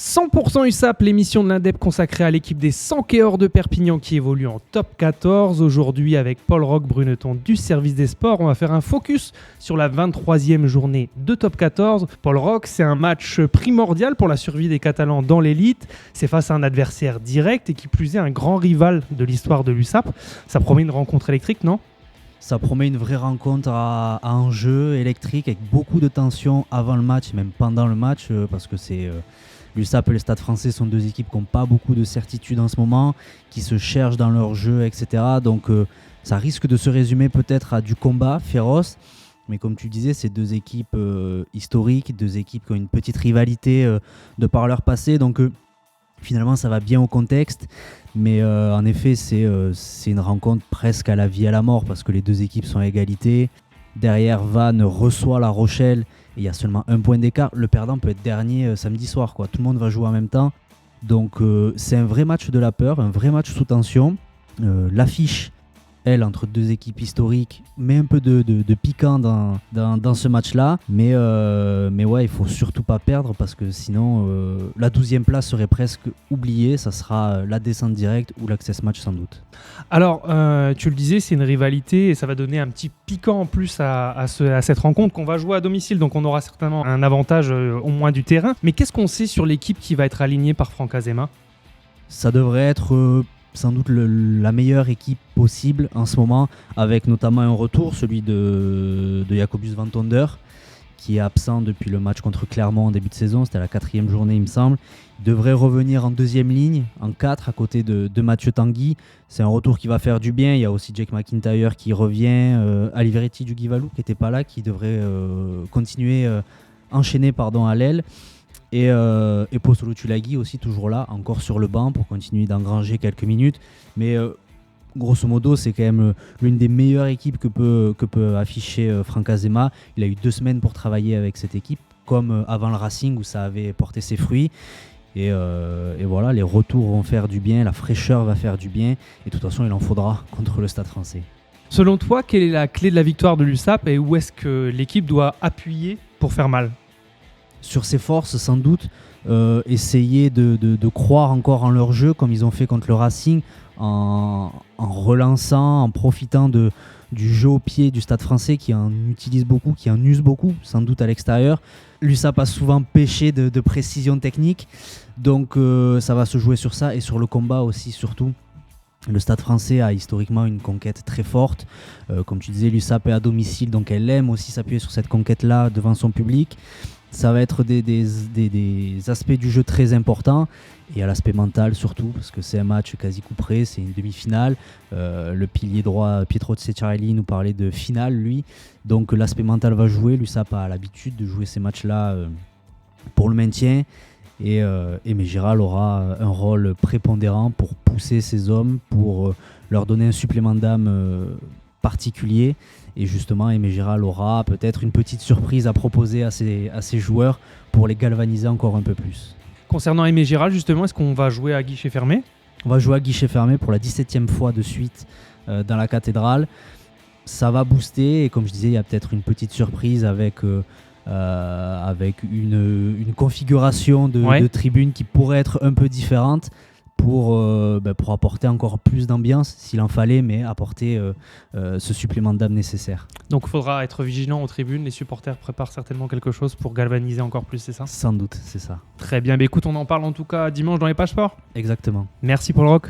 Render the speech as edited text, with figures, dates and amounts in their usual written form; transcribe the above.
100% USAP, l'émission de l'Indep consacrée à l'équipe des Sankéors de Perpignan qui évolue en top 14. Aujourd'hui, avec Paul Roch-Bruneton du service des sports, on va faire un focus sur la 23e journée de top 14. Paul Roch, c'est un match primordial pour la survie des Catalans dans l'élite. C'est face à un adversaire direct et qui plus est un grand rival de l'histoire de l'USAP. Ça promet une rencontre électrique, non ? Ça promet une vraie rencontre à enjeu électrique avec beaucoup de tension avant le match et même pendant le match parce que l'USAP et le Stade Français sont deux équipes qui n'ont pas beaucoup de certitude en ce moment, qui se cherchent dans leur jeu, etc. Donc ça risque de se résumer peut-être à du combat féroce. Mais comme tu disais, c'est deux équipes historiques, deux équipes qui ont une petite rivalité de par leur passé. Donc finalement, ça va bien au contexte. Mais en effet, c'est une rencontre presque à la vie et à la mort parce que les deux équipes sont à égalité. Derrière, Vannes reçoit La Rochelle et il y a seulement un point d'écart. Le perdant peut être dernier samedi soir, quoi. Tout le monde va jouer en même temps. Donc c'est un vrai match de la peur, un vrai match sous tension. L'affiche, elle, entre deux équipes historiques, met un peu de piquant dans ce match-là. Mais ouais, il ne faut surtout pas perdre parce que sinon, la 12e place serait presque oubliée. Ça sera la descente directe ou l'access match sans doute. Alors, tu le disais, c'est une rivalité et ça va donner un petit piquant en plus à cette rencontre qu'on va jouer à domicile. Donc on aura certainement un avantage au moins du terrain. Mais qu'est-ce qu'on sait sur l'équipe qui va être alignée par Franck Azema ? Ça devrait être sans doute la meilleure équipe possible en ce moment, avec notamment un retour, celui de Jacobus Van Tonder, qui est absent depuis le match contre Clermont en début de saison. C'était la 4e journée, il me semble. Il devrait revenir en 2e ligne, en 4, à côté de Mathieu Tanguy. C'est un retour qui va faire du bien. Il y a aussi Jake McIntyre qui revient, Aliveretti du Guivalou qui n'était pas là, qui devrait continuer, enchaîner à l'aile. Et Postolo Tulagi aussi toujours là, encore sur le banc pour continuer d'engranger quelques minutes. Mais grosso modo, c'est quand même l'une des meilleures équipes que peut afficher Franck Azema. Il a eu 2 semaines pour travailler avec cette équipe, comme avant le Racing où ça avait porté ses fruits. Et voilà, les retours vont faire du bien, la fraîcheur va faire du bien. Et de toute façon, il en faudra contre le Stade Français. Selon toi, quelle est la clé de la victoire de l'USAP et où est-ce que l'équipe doit appuyer pour faire mal ? Sur ses forces, sans doute, essayer de croire encore en leur jeu, comme ils ont fait contre le Racing, en relançant, en profitant du jeu au pied du Stade Français, qui en utilise beaucoup, qui en use beaucoup, sans doute à l'extérieur. L'USAP a souvent péché de précision technique, donc ça va se jouer sur ça, et sur le combat aussi, surtout. Le Stade Français a historiquement une conquête très forte. Comme tu disais, l'USAP est à domicile, donc elle aime aussi s'appuyer sur cette conquête-là devant son public. Ça va être des aspects du jeu très importants et à l'aspect mental surtout parce que c'est un match quasi coup près, c'est une demi-finale. Le pilier droit Pietro Ceccarelli nous parlait de finale lui, donc l'aspect mental va jouer. L'USAP a l'habitude de jouer ces matchs-là pour le maintien et Aimé Giral aura un rôle prépondérant pour pousser ses hommes, pour leur donner un supplément d'âme particulier. Et justement, Aimé Giral aura peut-être une petite surprise à proposer à ses joueurs pour les galvaniser encore un peu plus. Concernant Aimé Giral, justement, est-ce qu'on va jouer à guichet fermé ? On va jouer à guichet fermé pour la 17e fois de suite dans la cathédrale. Ça va booster et comme je disais, il y a peut-être une petite surprise avec une configuration de tribune qui pourrait être un peu différente. Pour apporter encore plus d'ambiance s'il en fallait, mais apporter ce supplément d'âme nécessaire. Donc il faudra être vigilant aux tribunes, les supporters préparent certainement quelque chose pour galvaniser encore plus, c'est ça ? Sans doute, c'est ça. Très bien, écoute, on en parle en tout cas dimanche dans les pages sport. Exactement. Merci Paul Roch.